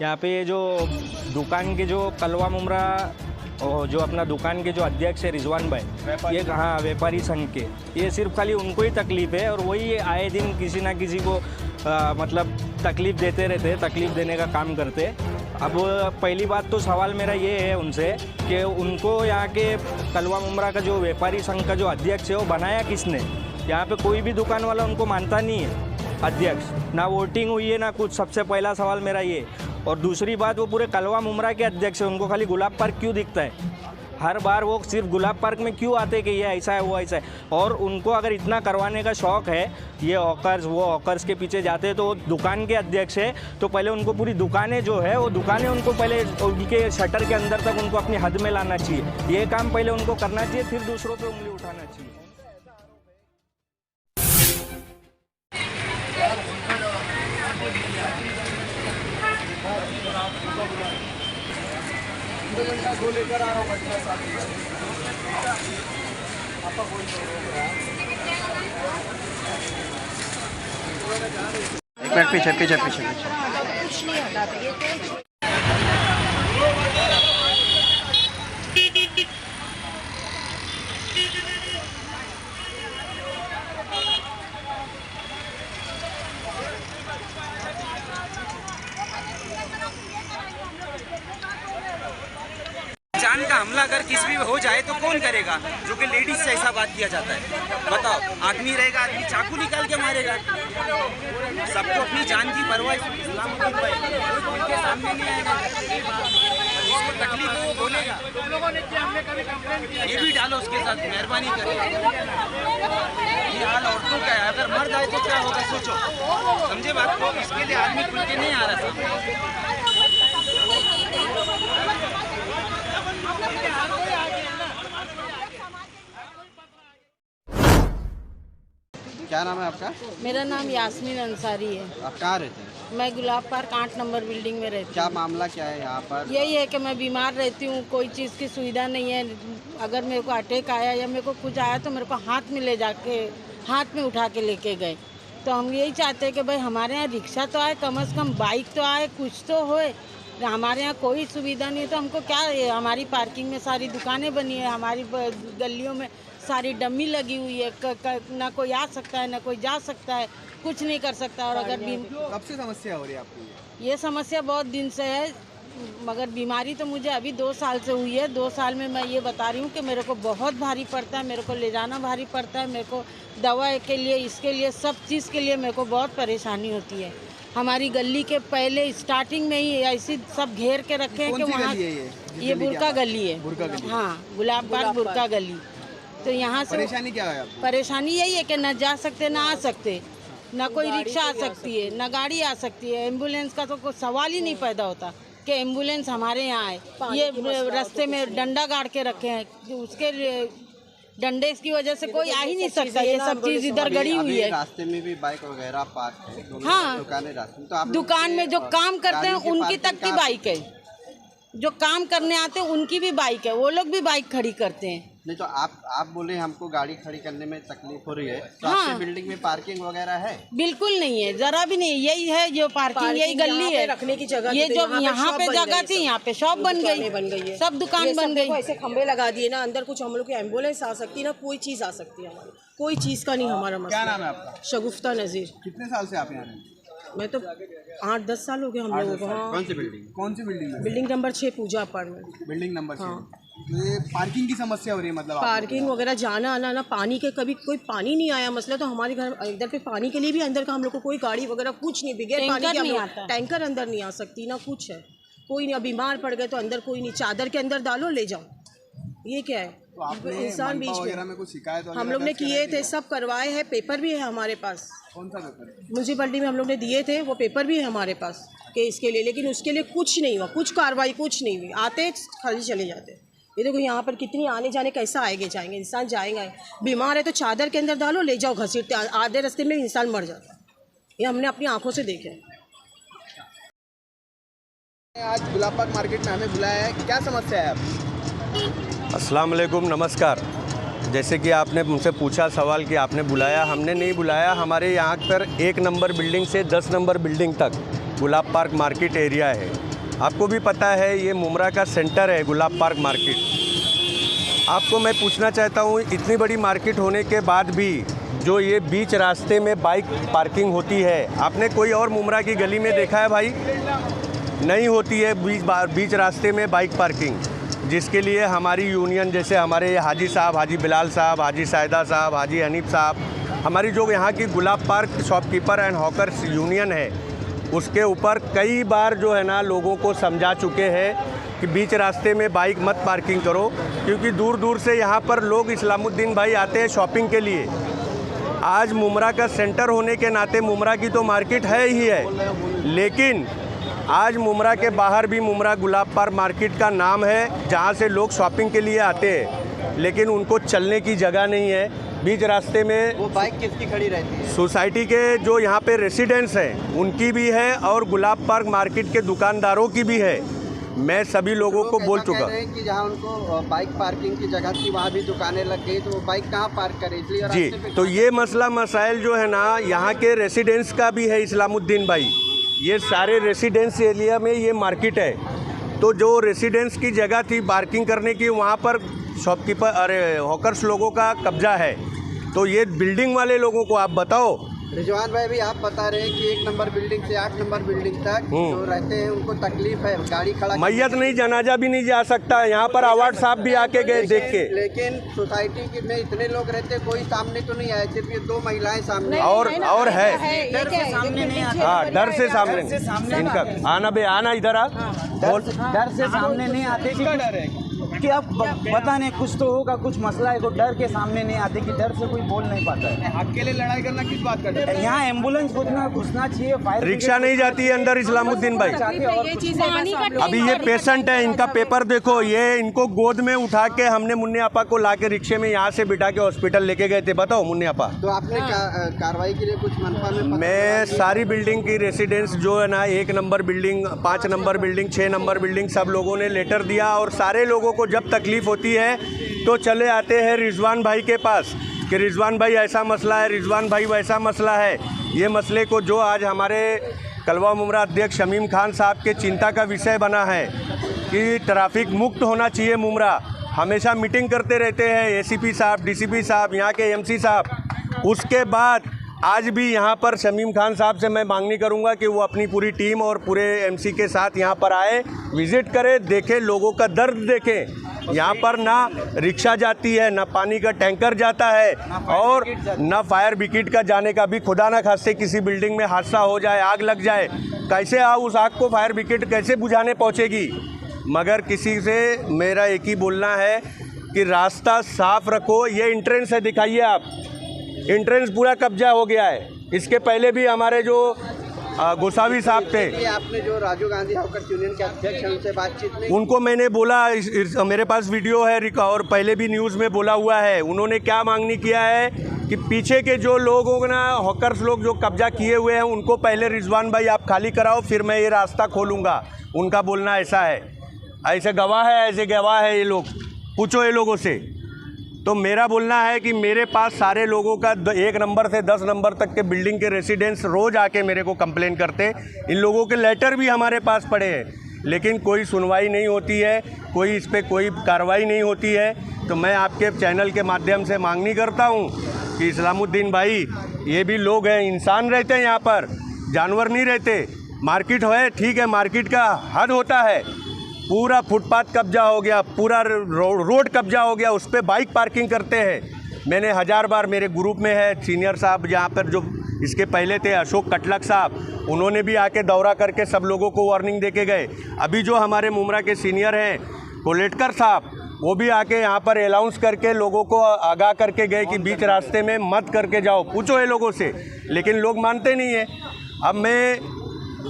यहाँ पे जो दुकान के जो कलवा मुमरा जो अपना दुकान के जो अध्यक्ष है रिजवान भाई, ये हाँ व्यापारी संघ के, ये सिर्फ खाली उनको ही तकलीफ है और वही आए दिन किसी ना किसी को मतलब तकलीफ़ देते रहते हैं, तकलीफ़ देने का काम करते हैं। अब पहली बात तो सवाल मेरा ये है उनसे कि उनको यहाँ के कलवा मुमरा का जो व्यापारी संघ का जो अध्यक्ष है वो बनाया किसने? यहाँ पे कोई भी दुकान वाला उनको मानता नहीं है अध्यक्ष, ना वोटिंग हुई है ना कुछ। सबसे पहला सवाल मेरा ये। और दूसरी बात, वो पूरे कलवा मुमरा के अध्यक्ष है, उनको खाली गुलाब पार्क क्यों दिखता है? हर बार वो सिर्फ गुलाब पार्क में क्यों आते कि ये ऐसा है वो ऐसा है? और उनको अगर इतना करवाने का शौक़ है, ये हॉकर्स वो हॉकर्स के पीछे जाते हैं, तो वो दुकान के अध्यक्ष है तो पहले उनको पूरी दुकानें जो है वो दुकानें उनको पहले उनके शटर के अंदर तक उनको अपनी हद में लाना चाहिए। ये काम पहले उनको करना चाहिए, फिर दूसरों पर उंगली उठाना चाहिए। लेकर आ रहा हूँ बच्चा साथ एक मिनट पीछे पीछे पीछे पीछे जान का हमला अगर किसी भी हो जाए तो कौन करेगा? जो कि लेडीज से ऐसा बात किया जाता है। बताओ, आदमी रहेगा, आदमी चाकू निकाल के मारेगा। सबको अपनी जान की परवाह इस्लामुद्दीन भाई उनके सामने नहीं आएगा। जिसको तकलीफ हो वो बोलेगा। ये भी डालो उसके साथ, मेहरबानी करें। ये हाल औरतों का है, अगर मर जाए तो क्या होगा सोचो। समझे बात को? इसके लिए आदमी खुल के नहीं आ रहा सामने। क्या नाम है आपका? मेरा नाम यास्मीन अंसारी है। आप कहाँ रहते हैं? मैं गुलाब पार्क 8 नंबर बिल्डिंग में रहती हूँ। क्या मामला क्या है यहाँ पर? यही है कि मैं बीमार रहती हूँ, कोई चीज़ की सुविधा नहीं है। अगर मेरे को अटैक आया या मेरे को कुछ आया तो मेरे को हाथ में ले जाके हाथ में उठा के लेके गए। तो हम यही चाहते हैं कि भाई हमारे यहाँ रिक्शा तो आए, कम से कम बाइक तो आए, कुछ तो होए। हमारे यहाँ कोई सुविधा नहीं है तो हमको क्या है? हमारी पार्किंग में सारी दुकानें बनी है, हमारी गलियों में सारी डम्मी लगी हुई है। ना कोई आ सकता है ना कोई जा सकता है, कुछ नहीं कर सकता। और अगर कब से समस्या हो रही है आपको? ये समस्या बहुत दिन से है, मगर बीमारी तो मुझे अभी 2 साल से हुई है। 2 साल में मैं ये बता रही हूँ कि मेरे को बहुत भारी पड़ता है, मेरे को ले जाना भारी पड़ता है, मेरे को दवा के लिए, इसके लिए, सब चीज़ के लिए मेरे को बहुत परेशानी होती है। हमारी गली के पहले स्टार्टिंग में ही ऐसी सब घेर के रखे हैं कि वहाँ ये बुरका गली है। हाँ, गुलाब पार्क बुरका गली। तो यहाँ से परेशानी क्या है आपको? परेशानी यही है कि न जा सकते ना आ सकते, ना कोई रिक्शा आ सकती है, ना गाड़ी आ सकती है। एम्बुलेंस का तो कोई सवाल ही नहीं पैदा होता कि एम्बुलेंस हमारे यहाँ आए। ये रास्ते में डंडा गाड़ के रखे हैं, उसके डंडे की वजह से कोई आ ही नहीं सकता। ये सब चीज इधर गड़ी हुई है। रास्ते में भी बाइक वगैरह पार्क है। हाँ, दुकानें रास्ते में, तो आप दुकान में जो काम करते हैं उनकी तक की बाइक है, जो काम करने आते हैं उनकी भी बाइक है, वो लोग भी बाइक खड़ी करते हैं। नहीं तो आप बोले हमको गाड़ी खड़ी करने में तकलीफ हो रही है, तो हाँ, आपके बिल्डिंग में पार्किंग वगैरह है? बिल्कुल नहीं है, जरा भी नहीं। यही है जो पार्किंग, यही गली है रखने की जगह। ये जो यहाँ पे जगह थी, यहाँ पे शॉप बन गई, सब दुकान बन गई। ऐसे खंबे लगा दिए ना, अंदर कुछ हम लोग की एम्बुलेंस आ सकती है ना, कोई चीज़ आ सकती है हमारी, कोई चीज़ का नहीं हमारा मसला। क्या नाम है आपका? शगुफ्ता नज़ीर। कितने साल से आप यहाँ रहते हैं? मैं तो 8-10 साल हो गए हम लोगों को। हाँ। कौन सी बिल्डिंग? कौन सी बिल्डिंग? बिल्डिंग नंबर 6 पूजा अपार्टमेंट। Building number 6। तो ये पार्किंग की समस्या हो रही है मतलब? पार्किंग वगैरह जाना आना ना, पानी के कभी कोई पानी नहीं आया मसला। तो हमारे घर इधर पे पानी के लिए भी अंदर का हम लोग को कोई गाड़ी वगैरह कुछ नहीं, बगैर पानी के हम लोग टैंकर अंदर नहीं आ सकती ना कुछ है। कोई नहीं, बीमार पड़ गए तो अंदर कोई नहीं, चादर के अंदर डालो ले जाओ, ये क्या है? तो आपने इंसान बीच में कुछ शिकायत हम लोग ने किए थे, सब करवाए हैं, पेपर भी है हमारे पास। कौन सा पेपर? म्यूनसिपलिटी में हम लोग ने दिए थे, वो पेपर भी है हमारे पास कि इसके लिए, लेकिन उसके लिए कुछ नहीं हुआ, कुछ कार्रवाई कुछ नहीं हुई। आते खाली चले जाते। ये देखो यहाँ पर कितनी आने जाने कैसा आएंगे जाएंगे, इंसान जाएगा, बीमार है तो चादर के अंदर डालो ले जाओ, घसीटते आधे रास्ते में इंसान मर जाता है। ये हमने अपनी आंखों से देखे। आज गुलाब पार्क मार्केट में हमें बुलाया है, क्या समस्या है आप? अस्सलाम वालेकुम, नमस्कार। जैसे कि आपने मुझसे पूछा सवाल कि आपने बुलाया, हमने नहीं बुलाया। हमारे यहाँ पर 1 नंबर बिल्डिंग से 10 नंबर बिल्डिंग तक गुलाब पार्क मार्केट एरिया है। आपको भी पता है ये मुमरा का सेंटर है, गुलाब पार्क मार्केट। आपको मैं पूछना चाहता हूँ, इतनी बड़ी मार्केट होने के बाद भी जो ये बीच रास्ते में बाइक पार्किंग होती है, आपने कोई और मुमरा की गली में देखा है भाई? नहीं होती है बीच रास्ते में बाइक पार्किंग, जिसके लिए हमारी यूनियन, जैसे हमारे हाजी साहब, हाजी बिलाल साहब, हाजी सायदा साहब, हाजी हनीफ साहब, हमारी जो यहाँ की Gulab park shopkeeper and hawkers union है, उसके ऊपर कई बार जो है ना लोगों को समझा चुके हैं कि बीच रास्ते में बाइक मत पार्किंग करो, क्योंकि दूर दूर से यहाँ पर लोग इस्लामुद्दीन भाई आते हैं शॉपिंग के लिए। आज मुमरा का सेंटर होने के नाते मुमरा की तो मार्केट है ही है, लेकिन आज मुमरा के बाहर भी मुमरा गुलाब पार्क मार्केट का नाम है, जहाँ से लोग शॉपिंग के लिए आते हैं, लेकिन उनको चलने की जगह नहीं है। बीच रास्ते में वो बाइक किसकी खड़ी रहती है? सोसाइटी के जो यहाँ पे रेसिडेंट्स हैं उनकी भी है और गुलाब पार्क मार्केट के दुकानदारों की भी है। मैं सभी लोगों को बोल चुका कि जहाँ उनको बाइक पार्किंग की जगह थी वहाँ भी दुकानें लग गई, तो वो बाइक कहाँ पार्क करे, इसलिए जी। तो ये मसला मसाइल जो है ना यहाँ के रेसिडेंट्स का भी है इस्लामुद्दीन भाई। ये सारे रेसिडेंस एरिया में ये मार्केट है, तो जो रेसिडेंस की जगह थी पार्किंग करने की, वहाँ पर शॉपकीपर हॉकर्स लोगों का कब्जा है। तो ये बिल्डिंग वाले लोगों को आप बताओ। रिजवान भाई भी आप बता रहे हैं कि 1 नंबर बिल्डिंग से 8 नंबर बिल्डिंग तक जो रहते हैं उनको तकलीफ है, गाड़ी खड़ा मैयत नहीं, जनाजा भी नहीं जा सकता है। यहाँ पर अवार्ड साहब भी आके गए देख के, लेकिन सोसाइटी में इतने लोग रहते, कोई सामने तो नहीं आए, सिर्फ ये 2 महिलाएं सामने और है डर से सामने नहीं आते। हाँ, डर से सामने इनका आना बे आना इधर आ, डर से सामने नहीं आते। किसका डर है कि अब पता नहीं, कुछ तो होगा, कुछ मसला है, को डर के सामने नहीं आते कि डर से कोई बोल नहीं पाता है। अकेले लड़ाई करना किस बात का डर? यहाँ एम्बुलेंस घुसना चाहिए, फायर रिक्शा नहीं जाती है अंदर इस्लामुद्दीन भाई। अभी ये पेशेंट है, इनका पेपर देखो, ये इनको गोद में उठा के हमने मुन्ने आपा को ला के रिक्शे में यहाँ से बिठा के हॉस्पिटल लेके गए थे। बताओ मुन्ने आपा, तो आपने कार्रवाई के लिए कुछ मनफा में? मैं सारी बिल्डिंग की रेसिडेंस जो है ना, 1 number building, 5 number building, 6 number building, सब लोगों ने लेटर दिया और सारे लोगों को जब तकलीफ होती है तो चले आते हैं रिजवान भाई के पास कि रिजवान भाई ऐसा मसला है, रिजवान भाई वैसा मसला है। ये मसले को जो आज हमारे कलवा मुमरा अध्यक्ष शमीम खान साहब के चिंता का विषय बना है कि ट्रैफिक मुक्त होना चाहिए मुमरा। हमेशा मीटिंग करते रहते हैं एसीपी साहब, डीसीपी साहब, यहाँ के एमसी साहब। उसके बाद आज भी यहाँ पर शमीम खान साहब से मैं मांगनी करूँगा कि वो अपनी पूरी टीम और पूरे एमसी के साथ यहाँ पर आए, विज़िट करें, देखें, लोगों का दर्द देखें। यहाँ पर ना रिक्शा जाती है, ना पानी का टैंकर जाता है और ना फायर ब्रिगेड का जाने का भी, खुदा ना खास्ते किसी बिल्डिंग में हादसा हो जाए, आग लग जाए, कैसे उस आग को फायर ब्रिगेड कैसे बुझाने पहुँचेगी। मगर किसी से मेरा एक ही बोलना है कि रास्ता साफ रखो। ये एंट्रेंस है, दिखाइए आप, एंट्रेंस पूरा कब्जा हो गया है। इसके पहले भी हमारे जो गोसावी साहब थे, आपने जो राजीव गांधी हॉकर्स यूनियन के अध्यक्ष हैं उनसे बातचीत नहीं? उनको मैंने बोला, मेरे पास वीडियो है और पहले भी न्यूज़ में बोला हुआ है। उन्होंने क्या मांगनी किया है कि पीछे के जो लोग हो ना, हॉकर्स लोग जो कब्जा किए हुए हैं, उनको पहले रिजवान भाई आप खाली कराओ, फिर मैं ये रास्ता खोलूँगा। उनका बोलना ऐसा है, ऐसे गवाह है, ऐसे गवाह है ये लोग, पूछो ये लोगों से। तो मेरा बोलना है कि मेरे पास सारे लोगों का 1 नंबर से 10 नंबर तक के बिल्डिंग के रेसिडेंट्स रोज़ आके मेरे को कंप्लेन करते। इन लोगों के लेटर भी हमारे पास पड़े हैं, लेकिन कोई सुनवाई नहीं होती है, कोई इस पर कोई कार्रवाई नहीं होती है। तो मैं आपके चैनल के माध्यम से मांगनी करता हूँ कि इस्लामुद्दीन भाई, ये भी लोग हैं, इंसान रहते हैं यहाँ पर, जानवर नहीं रहते। मार्केट है, ठीक है, मार्केट का हद होता है, पूरा फुटपाथ कब्जा हो गया, पूरा रोड कब्जा हो गया, उस पर बाइक पार्किंग करते हैं। मैंने 1000 बार, मेरे ग्रुप में है सीनियर साहब जहाँ पर जो इसके पहले थे अशोक कटलक साहब, उन्होंने भी आके दौरा करके सब लोगों को वार्निंग दे के गए। अभी जो हमारे मुमरा के सीनियर हैं कोलेटकर साहब, वो भी आके यहाँ पर अनाउंस करके लोगों को आगाह करके गए कि बीच रास्ते में मत करके जाओ, पूछो ये लोगों से, लेकिन लोग मानते नहीं हैं। अब मैं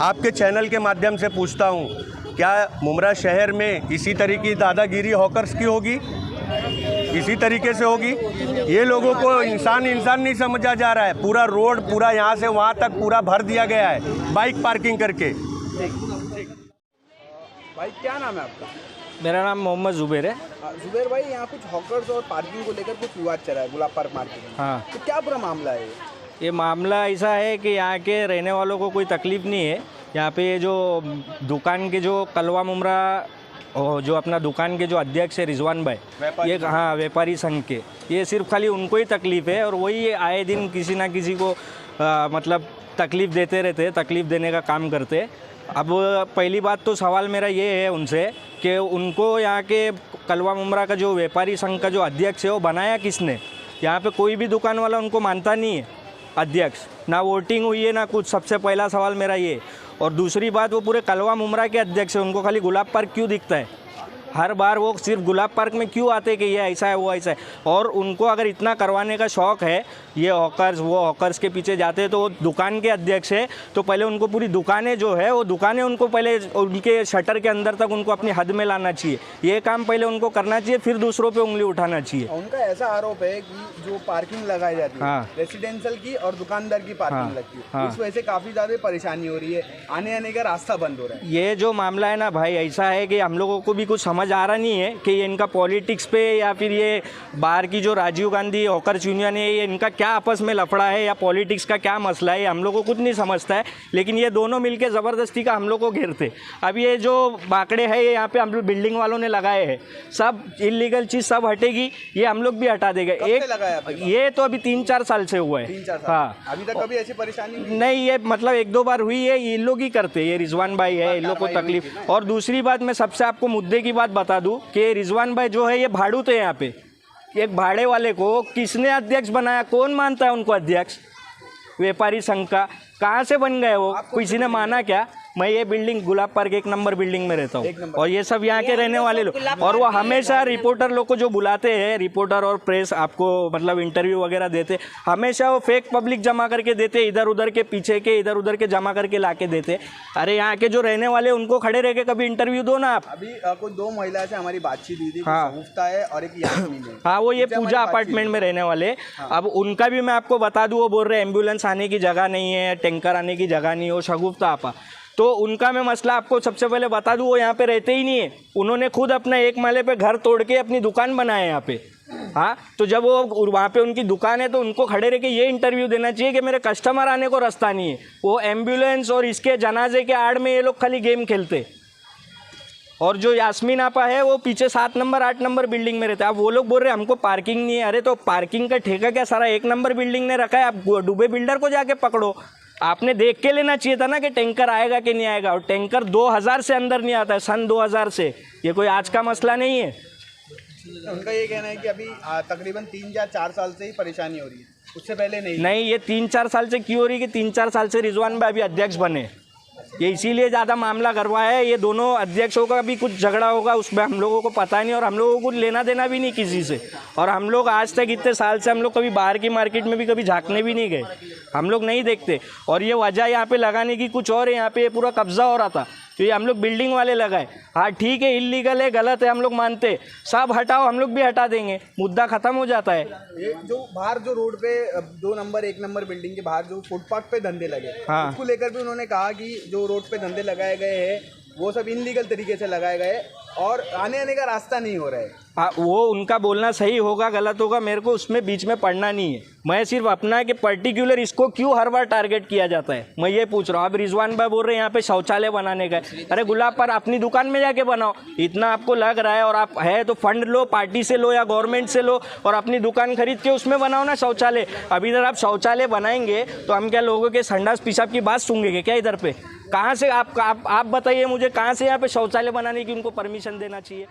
आपके चैनल के माध्यम से पूछता हूँ, क्या मुमरा शहर में इसी तरीके की दादागिरी हॉकर्स की होगी? इसी तरीके से होगी? ये लोगों को इंसान नहीं समझा जा रहा है। पूरा रोड, पूरा यहाँ से वहाँ तक पूरा भर दिया गया है बाइक पार्किंग करके। भाई क्या नाम है आपका? मेरा नाम मोहम्मद जुबैर है। जुबैर भाई, यहाँ कुछ हॉकर्स और पार्किंग को लेकर कुछ विवाद चल रहा है गुलाब पार्क मार्केट में। हाँ, तो क्या पूरा मामला है? ये मामला ऐसा है कि यहाँ के रहने वालों को कोई तकलीफ़ नहीं है, यहाँ पे जो दुकान के जो कलवा मुमरा जो अपना दुकान के जो अध्यक्ष है रिजवान भाई, ये हाँ व्यापारी संघ के, ये सिर्फ खाली उनको ही तकलीफ़ है और वही आए दिन किसी ना किसी को मतलब तकलीफ़ देते रहते, तकलीफ़ देने का काम करते। अब पहली बात तो सवाल मेरा ये है उनसे कि उनको यहाँ के कलवा मुमरा का जो व्यापारी संघ का जो अध्यक्ष है वो बनाया किसने? यहाँ पे कोई भी दुकान वाला उनको मानता नहीं है अध्यक्ष, ना वोटिंग हुई है ना कुछ। सबसे पहला सवाल मेरा ये। और दूसरी बात, वो पूरे कलवा मुमरा के अध्यक्ष है, उनको खाली गुलाब पार्क क्यों दिखता है? हर बार वो सिर्फ गुलाब पार्क में क्यों आते कि ये ऐसा है वो ऐसा है? और उनको अगर इतना करवाने का शौक़ है, ये हॉकर्स वो हॉकर्स के पीछे जाते तो वो दुकान के अध्यक्ष है तो पहले उनको पूरी दुकानें जो है वो दुकानें उनको पहले उनके शटर के अंदर तक उनको अपनी हद में लाना चाहिए। ये काम पहले उनको करना चाहिए, फिर दूसरों पे उंगली उठाना चाहिए। उनका ऐसा आरोप है कि जो पार्किंग लगाई जाती है रेसिडेंशियल की और दुकानदार की पार्किंग लगती है, इस वजह से काफ़ी ज़्यादा परेशानी हो रही है, आने आने का रास्ता बंद हो रहा है। ये जो मामला है ना भाई, ऐसा है कि हम लोगों को भी कुछ समझ आ रहा नहीं है कि ये इनका पॉलिटिक्स पे या फिर ये बाहर की जो राजीव गांधी हॉकर्स यूनियन है, ये इनका क्या आपस में लफड़ा है या पॉलिटिक्स का क्या मसला है, हम लोग को कुछ नहीं समझता है। लेकिन ये दोनों मिलके ज़बरदस्ती का हम लोग को घेरते। अब ये जो बाकड़े हैं ये यहाँ पे हम लोग बिल्डिंग वालों ने लगाए हैं, सब इलीगल चीज़ सब हटेगी, ये हम लोग भी हटा देंगे। ये तो अभी 3-4 साल से हुआ है। 3-4 साल। हाँ, अभी तक कभी ऐसी परेशानी नहीं, ये मतलब 1-2 बार हुई है, ये लोग ही करते, ये रिजवान भाई है, इन लोग को तकलीफ। और दूसरी बात, मैं सबसे आपको मुद्दे की बात बता दूं कि रिजवान भाई जो है ये भाड़ू थे यहाँ पे, एक भाड़े वाले को किसने अध्यक्ष बनाया? कौन मानता है उनको अध्यक्ष? व्यापारी संघ का कहाँ से बन गए वो? किसी ने माना क्या? मैं ये बिल्डिंग गुलाब पार्क 1 नंबर बिल्डिंग में रहता हूँ और ये सब यहाँ के रहने वाले लोग, और वो हमेशा रिपोर्टर लोग को जो बुलाते हैं, रिपोर्टर और प्रेस आपको मतलब इंटरव्यू वगैरह देते, हमेशा वो फेक पब्लिक जमा करके देते, इधर उधर के पीछे के इधर उधर के जमा करके ला के देते। अरे यहाँ के जो रहने वाले उनको खड़े रह के कभी इंटरव्यू दो ना आप। अभी कोई 2 महिला से हमारी बातचीत हुई थी, हाँ है और एक यास्मीन है। हाँ, वो ये पूजा अपार्टमेंट में रहने वाले। अब उनका भी मैं आपको बता दूँ, वो बोल रहे एम्बुलेंस आने की जगह नहीं है, टैंकर आने की जगह नहीं है, वो शगुफ्ता आपा। तो उनका मैं मसला आपको सबसे पहले बता दूं, वो यहाँ पे रहते ही नहीं है, उन्होंने खुद अपना 1 माले पे घर तोड़ के अपनी दुकान बनाया है यहाँ पे। हाँ, तो जब वो वहाँ पे उनकी दुकान है तो उनको खड़े रह के ये इंटरव्यू देना चाहिए कि मेरे कस्टमर आने को रास्ता नहीं है। वो एम्बुलेंस और इसके जनाजे के आड़ में ये लोग खाली गेम खेलते। और जो यास्मीन आपा है वो पीछे 7 नंबर 8 नंबर बिल्डिंग में रहते हैं। अब वो लोग बोल रहे हैं हमको पार्किंग नहीं है। अरे तो पार्किंग का ठेका क्या सारा 1 नंबर बिल्डिंग ने रखा है? आप डुबे बिल्डर को जाके पकड़ो। आपने देख के लेना चाहिए था ना कि टैंकर आएगा कि नहीं आएगा। और टैंकर 2000 से अंदर नहीं आता है, सन 2000 से। ये कोई आज का मसला नहीं है। उनका ये कहना है कि अभी तकरीबन 3 या 4 साल से ही परेशानी हो रही है, उससे पहले नहीं। ये 3-4 साल से क्यों हो रही है कि 3-4 साल से रिजवान भाई अभी अध्यक्ष बने, ये इसीलिए ज़्यादा मामला करवा है। ये दोनों अध्यक्षों का भी कुछ झगड़ा होगा, उसमें हम लोगों को पता नहीं और हम लोगों को लेना देना भी नहीं किसी से। और हम लोग आज तक इतने साल से हम लोग कभी बाहर की मार्केट में भी कभी झांकने भी नहीं गए, हम लोग नहीं देखते। और ये वजह यहाँ पे लगाने की कुछ और है, यहाँ पे पूरा कब्जा हो रहा था तो ये हम लोग बिल्डिंग वाले लगाए। हाँ ठीक है, इलीगल है, गलत है, हम लोग मानते, सब हटाओ, हम लोग भी हटा देंगे, मुद्दा खत्म हो जाता है। ये जो बाहर जो रोड पे 2 नंबर 1 नंबर बिल्डिंग के बाहर जो फुटपाथ पे धंधे लगे, हाँ, उसको लेकर भी उन्होंने कहा कि जो रोड पे धंधे लगाए गए हैं वो सब इनलीगल तरीके से लगाए गए और आने का रास्ता नहीं हो रहा है। हाँ, वो उनका बोलना सही होगा गलत होगा, मेरे को उसमें बीच में पढ़ना नहीं है। मैं सिर्फ अपना कि पर्टिकुलर इसको क्यों हर बार टारगेट किया जाता है, मैं ये पूछ रहा हूँ। अब रिजवान भाई बोल रहे हैं यहाँ पे शौचालय बनाने का है। अरे गुलाब पर अपनी दुकान में जाके बनाओ, इतना आपको लग रहा है और आप है तो फंड लो, पार्टी से लो या गवर्नमेंट से लो और अपनी दुकान खरीद के उसमें बनाओ ना शौचालय। अब इधर आप शौचालय बनाएंगे तो हम क्या लोगों के संडास पेशाब की बात सूंघेंगे क्या इधर पे? कहाँ से आप बताइए मुझे, कहाँ से यहाँ पे शौचालय बनाने की उनको परमिशन देना चाहिए?